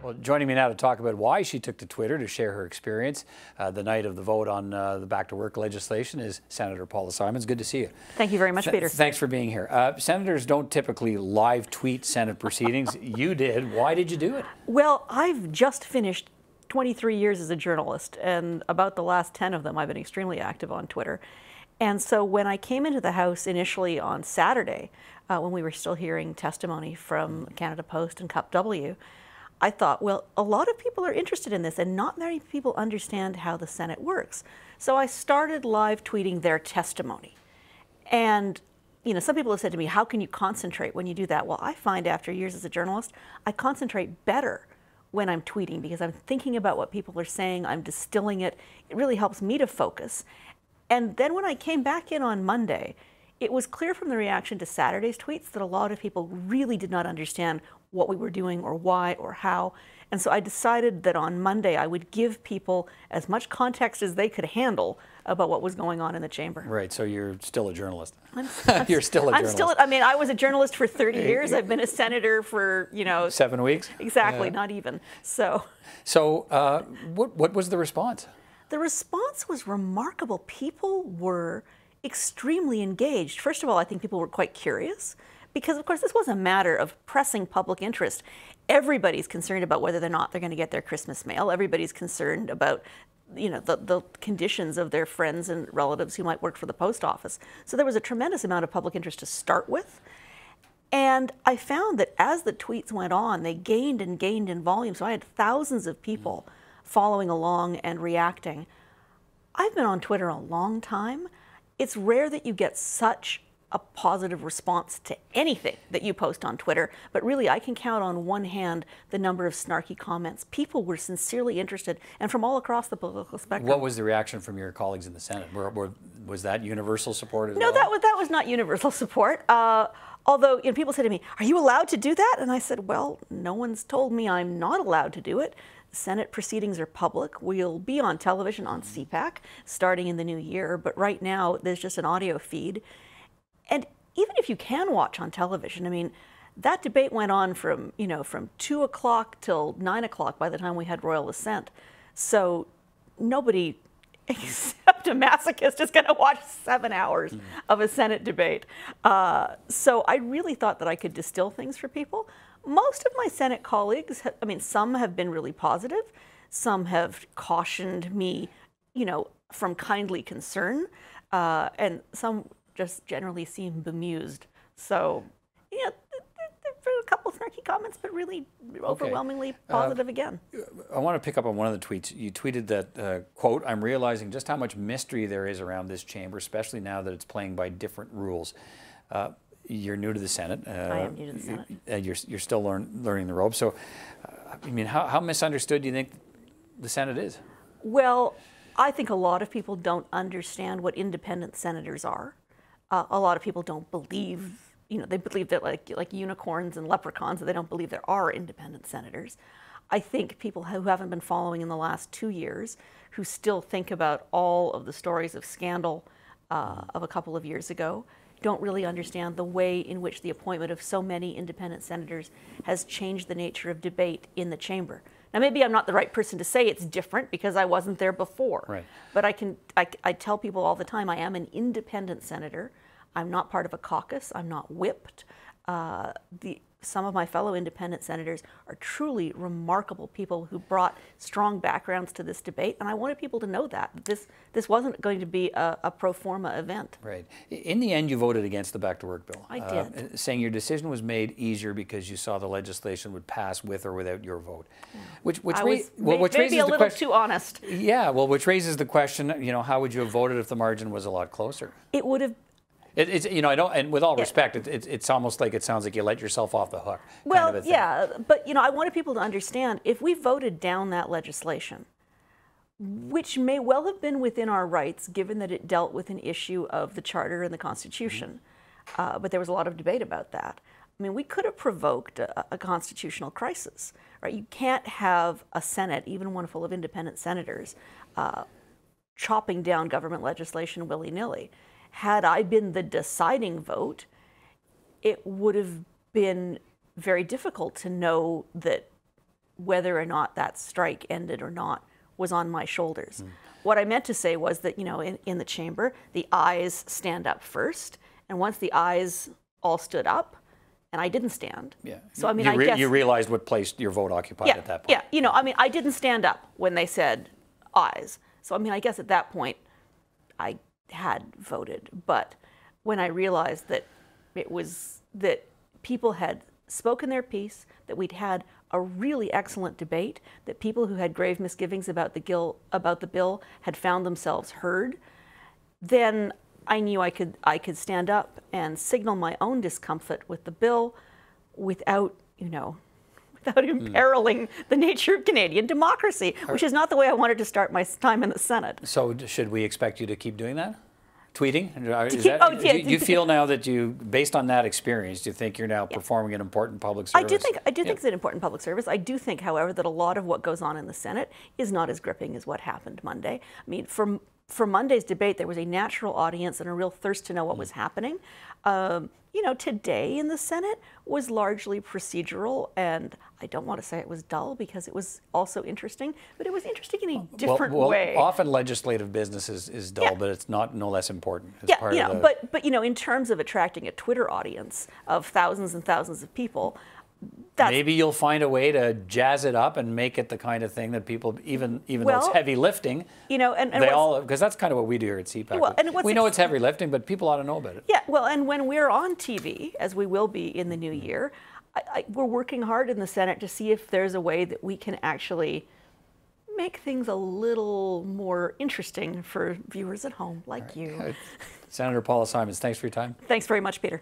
Well, joining me now to talk about why she took to Twitter to share her experience the night of the vote on the back to work legislation is Senator Paula Simons. Good to see you. Thank you very much, Peter. Thanks for being here. Senators don't typically live tweet Senate proceedings. You did. Why did you do it? Well, I've just finished 23 years as a journalist, and about the last 10 of them I've been extremely active on Twitter. And so when I came into the House initially on Saturday, when we were still hearing testimony from Canada Post and Cup W, I thought, well, a lot of people are interested in this and not many people understand how the Senate works. So I started live tweeting their testimony. And, you know, some people have said to me, how can you concentrate when you do that? Well, I find after years as a journalist, I concentrate better when I'm tweeting because I'm thinking about what people are saying, I'm distilling it. It really helps me to focus. And then when I came back in on Monday, it was clear from the reaction to Saturday's tweets that a lot of people really did not understand what we were doing or why or how. And so I decided that on Monday I would give people as much context as they could handle about what was going on in the chamber. Right, so you're still a journalist. You're still a journalist. I mean, I was a journalist for 30 years. I've been a senator for, 7 weeks? Exactly, yeah. Not even. So what was the response? The response was remarkable. People were extremely engaged. First of all, I think people were quite curious because, of course, this was a matter of pressing public interest. Everybody's concerned about whether or not they're going to get their Christmas mail. Everybody's concerned about, the conditions of their friends and relatives who might work for the post office. So there was a tremendous amount of public interest to start with. And I found that as the tweets went on, they gained and gained in volume. So I had thousands of people following along and reacting. I've been on Twitter a long time. It's rare that you get such a positive response to anything that you post on Twitter, but really I can count on one hand the number of snarky comments. People were sincerely interested, and from all across the political spectrum. What was the reaction from your colleagues in the Senate? Was that universal support as well? No, that was not universal support. Although people said to me, "Are you allowed to do that?" And I said, "Well, no one's told me I'm not allowed to do it. Senate proceedings are public. We'll be on television on CPAC starting in the new year, but right now there's just an audio feed. And even if you can watch on television, I mean, that debate went on from 2 o'clock till 9 o'clock by the time we had royal assent. So nobody except a masochist is going to watch 7 hours of a Senate debate. So I really thought that I could distill things for people. Most of my Senate colleagues, some have been really positive. Some have cautioned me, from kindly concern. And some just generally seem bemused. So, there were a couple of snarky comments, but really overwhelmingly positive again. I want to pick up on one of the tweets. You tweeted that, quote, "I'm realizing just how much mystery there is around this chamber, especially now that it's playing by different rules." You're new to the Senate. I am new to the Senate. And you're still learning the ropes. So, how misunderstood do you think the Senate is? Well, I think a lot of people don't understand what independent senators are. A lot of people don't believe, they believe that like unicorns and leprechauns, that they don't believe there are independent senators. I think people who haven't been following in the last 2 years, who still think about all of the stories of scandal of a couple of years ago, don't really understand the way in which the appointment of so many independent senators has changed the nature of debate in the chamber. Now, maybe I'm not the right person to say it's different because I wasn't there before. Right. But I tell people all the time, I am an independent senator. I'm not part of a caucus. I'm not whipped. Some of my fellow independent senators are truly remarkable people who brought strong backgrounds to this debate, and I wanted people to know that. This wasn't going to be a pro forma event. Right. In the end, you voted against the Back to Work bill. I did. Saying your decision was made easier because you saw the legislation would pass with or without your vote. Yeah. Which maybe a little too honest. Yeah, well, which raises the question, how would you have voted if the margin was a lot closer? It would have. It's I don't, and with all respect, it's almost like it sounds like you let yourself off the hook. Well, kind of a thing. Yeah, but I wanted people to understand if we voted down that legislation, which may well have been within our rights, given that it dealt with an issue of the Charter and the Constitution, but there was a lot of debate about that. We could have provoked a constitutional crisis, right? You can't have a Senate, even one full of independent senators, chopping down government legislation willy-nilly. Had I been the deciding vote, it would have been very difficult to know that whether or not that strike ended or not was on my shoulders. What I meant to say was that, you know, in the chamber, the ayes stand up first, and once the ayes all stood up, and I didn't stand. Yeah. So I mean, I guess you realized what place your vote occupied at that point. Yeah. You know, I mean, I didn't stand up when they said ayes. So I mean, I guess at that point, I had voted. But when I realized that that people had spoken their piece, that we'd had a really excellent debate, that people who had grave misgivings about the bill had found themselves heard, then I knew I could stand up and signal my own discomfort with the bill without, you know, without imperiling the nature of Canadian democracy, which is not the way I wanted to start my time in the Senate. So should we expect you to keep doing that? Tweeting? Do you feel now that based on that experience, do you think you're now performing an important public service? I do think it's an important public service. I do think, however, that a lot of what goes on in the Senate is not as gripping as what happened Monday. I mean, for Monday's debate, there was a natural audience and a real thirst to know what was happening. You know, today in the Senate was largely procedural, and I don't want to say it was dull because it was also interesting, but it was interesting in a different way. Often legislative business is dull, but it's not no less important. But you know, in terms of attracting a Twitter audience of thousands and thousands of people, maybe you'll find a way to jazz it up and make it the kind of thing that people, even though it's heavy lifting, you know, because that's kind of what we do here at CPAC. Well, we know it's heavy lifting, but people ought to know about it. Yeah, well, and when we're on TV, as we will be in the new year, we're working hard in the Senate to see if there's a way that we can actually make things a little more interesting for viewers at home, like you. Senator Paula Simons, thanks for your time. Thanks very much, Peter.